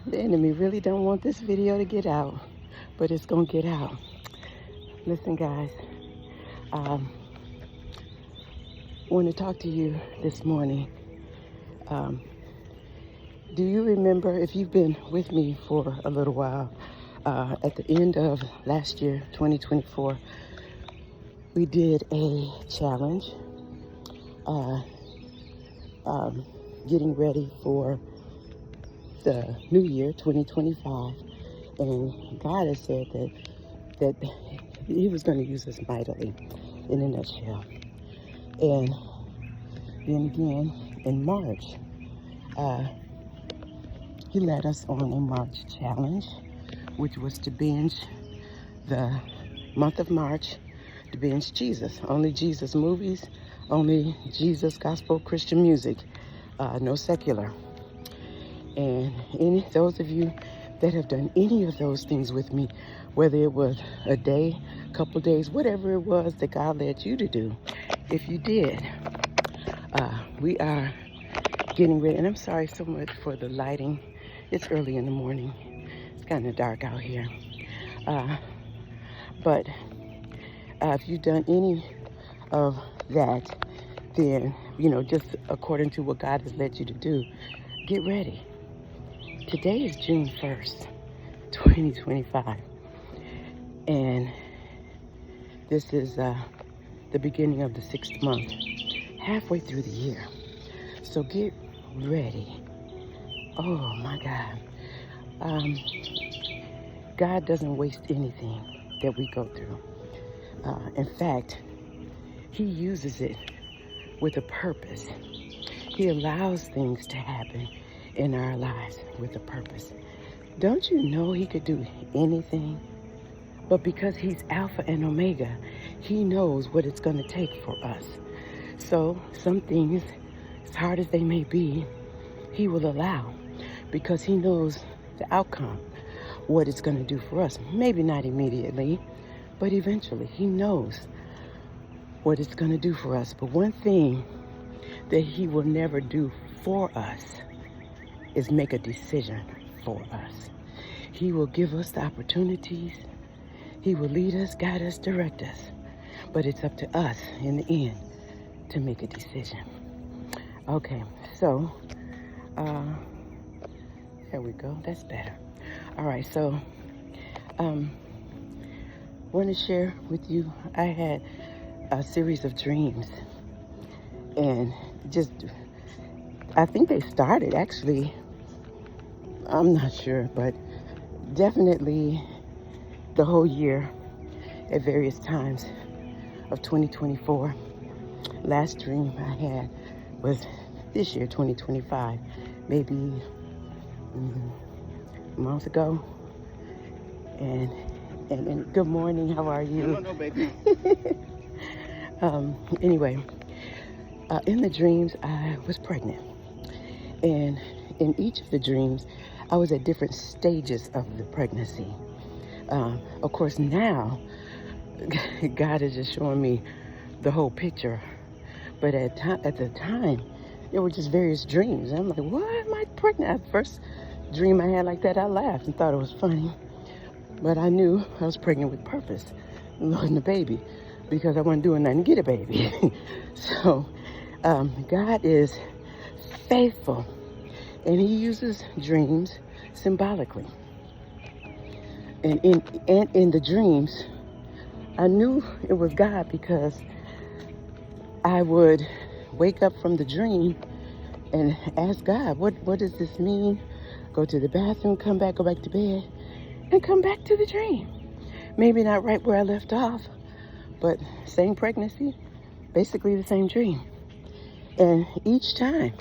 The enemy really don't want this video to get out, but it's gonna get out. Listen, guys, I want to talk to you this morning. Um, do you remember, if you've been with me for a little while, at the end of last year, 2024, we did a challenge, uh, getting ready for the new year, 2025, and God has said that He was going to use us mightily, in a nutshell. And then again, in March, He led us on a March challenge, which was to binge the month of March, to binge Jesus. Only Jesus movies, only Jesus gospel Christian music, no secular. And those of you that have done any of those things with me, whether it was a day, couple days, whatever it was that God led you to do, if you did, we are getting ready. And I'm sorry so much for the lighting. It's early in the morning. It's kind of dark out here. But if you've done any of that, then, just according to what God has led you to do, get ready. Today is June 1st, 2025. And this is the beginning of the 6th month, halfway through the year. So get ready. Oh my God. God doesn't waste anything that we go through. In fact, He uses it with a purpose. He allows things to happen in our lives with a purpose. Don't you know He could do anything? But because He's Alpha and Omega, He knows what it's going to take for us. So some things, as hard as they may be, He will allow, because He knows the outcome, what it's going to do for us. Maybe not immediately, but eventually. He knows what it's going to do for us. But one thing that He will never do for us is make a decision for us. He will give us the opportunities. He will lead us, guide us, direct us. But it's up to us in the end to make a decision. Okay, so there we go. That's better. All right, so want to share with you, I had a series of dreams, and I think they started actually, I'm not sure, but definitely the whole year at various times of 2024. Last dream I had was this year, 2025, maybe a month ago. And good morning, how are you? No, baby. Anyway, in the dreams, I was pregnant. And in each of the dreams, I was at different stages of the pregnancy. Of course, now, God is just showing me the whole picture. But at the time, there were just various dreams. And I'm like, why am I pregnant? The first dream I had like that, I laughed and thought it was funny. But I knew I was pregnant with purpose, wasn't a baby, because I wasn't doing nothing to get a baby. So God is faithful, and He uses dreams symbolically. And in the dreams, I knew it was God, because I would wake up from the dream and ask God, what does this mean? Go to the bathroom, come back, go back to bed, and come back to the dream. Maybe not right where I left off, but same pregnancy, basically the same dream. And each time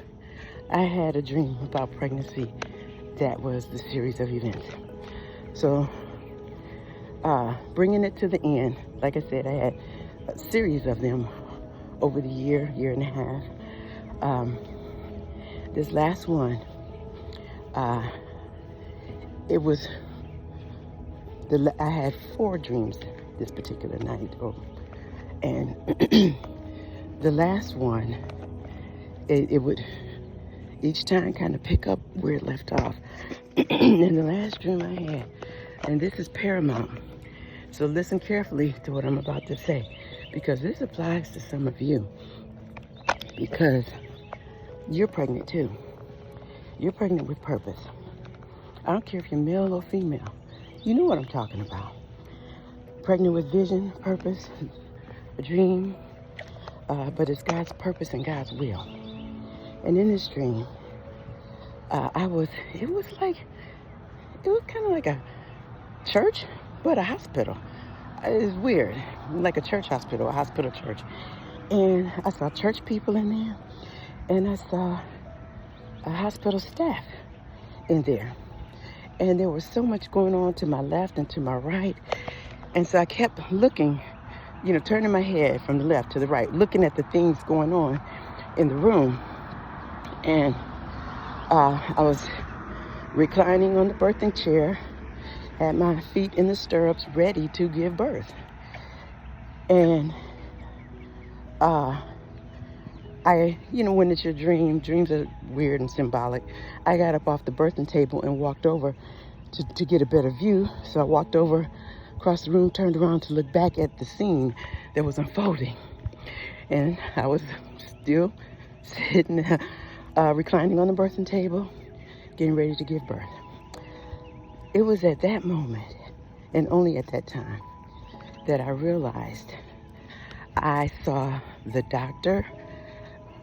I had a dream about pregnancy, that was the series of events. So bringing it to the end, like I said, I had a series of them over the year and a half. This last one, I had 4 dreams this particular night, and the last one, it each time kind of pick up where it left off. In the last dream I had, and this is paramount, so listen carefully to what I'm about to say, because this applies to some of you, because you're pregnant too. You're pregnant with purpose. I don't care if you're male or female. You know what I'm talking about. Pregnant with vision, purpose, a dream, but it's God's purpose and God's will. And in this dream, it was kind of like a church, but a hospital. It's weird, like a church hospital, a hospital church. And I saw church people in there, and I saw a hospital staff in there. And there was so much going on to my left and to my right. And so I kept looking, turning my head from the left to the right, looking at the things going on in the room. And I was reclining on the birthing chair, had my feet in the stirrups, ready to give birth. And when it's your dream, dreams are weird and symbolic. I got up off the birthing table and walked over to get a better view. So I walked over across the room, turned around to look back at the scene that was unfolding. And I was still sitting, reclining on the birthing table, getting ready to give birth. It was at that moment, and only at that time, that I realized I saw the doctor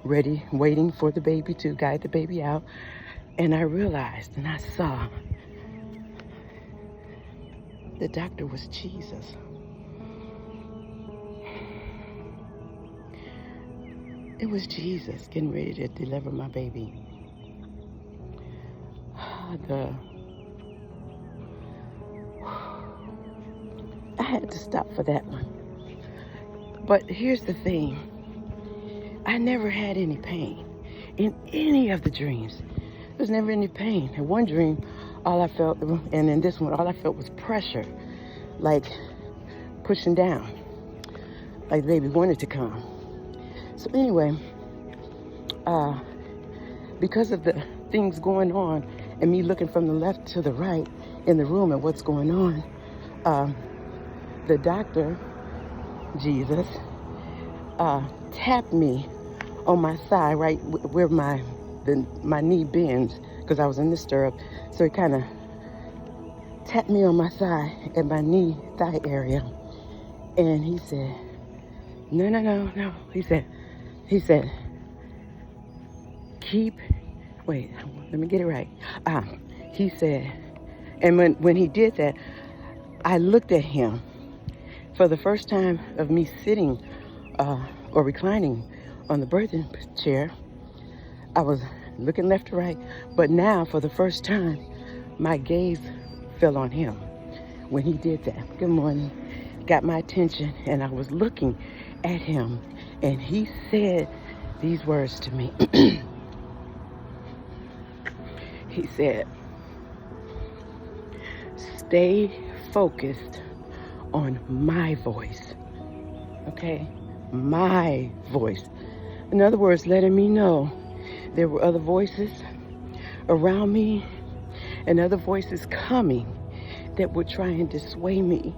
ready, waiting for the baby to guide the baby out. And I realized, and I saw, the doctor was Jesus. It was Jesus getting ready to deliver my baby. I had to stop for that one. But here's the thing. I never had any pain in any of the dreams. There was never any pain. In one dream, all I felt, and in this one, all I felt was pressure, like pushing down, like the baby wanted to come. So anyway, because of the things going on and me looking from the left to the right in the room at what's going on, the doctor, Jesus, tapped me on my thigh, right where my knee bends, because I was in the stirrup. So he kind of tapped me on my thigh at my knee thigh area, and he said, no. He said, wait, let me get it right. He said, and when he did that, I looked at him for the first time of me sitting or reclining on the birthing chair. I was looking left to right, but now for the first time, my gaze fell on him when he did that. Good morning. Got my attention, and I was looking at him, and he said these words to me. He said, stay focused on my voice. Okay? My voice. In other words, letting me know there were other voices around me and other voices coming that would try and dissuade me.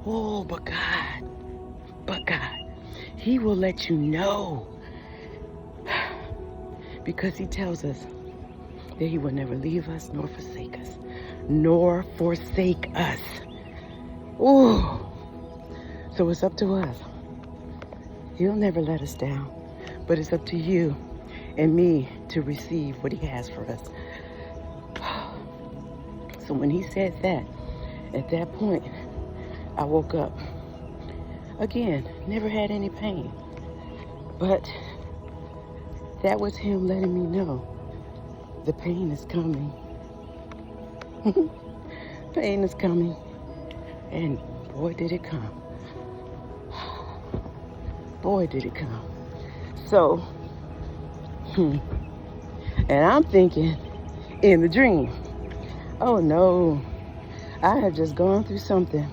Oh, but God, He will let you know, because He tells us that He will never leave us nor forsake us. Oh, so it's up to us. He'll never let us down, but it's up to you and me to receive what He has for us. So when He said that, at that point, I woke up. Again, never had any pain, but that was Him letting me know the pain is coming. Pain is coming, and boy, did it come. Boy, did it come. So, and I'm thinking in the dream, oh no, I had just gone through something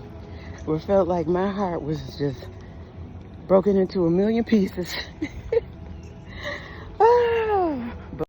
where it felt like my heart was just broken into a million pieces.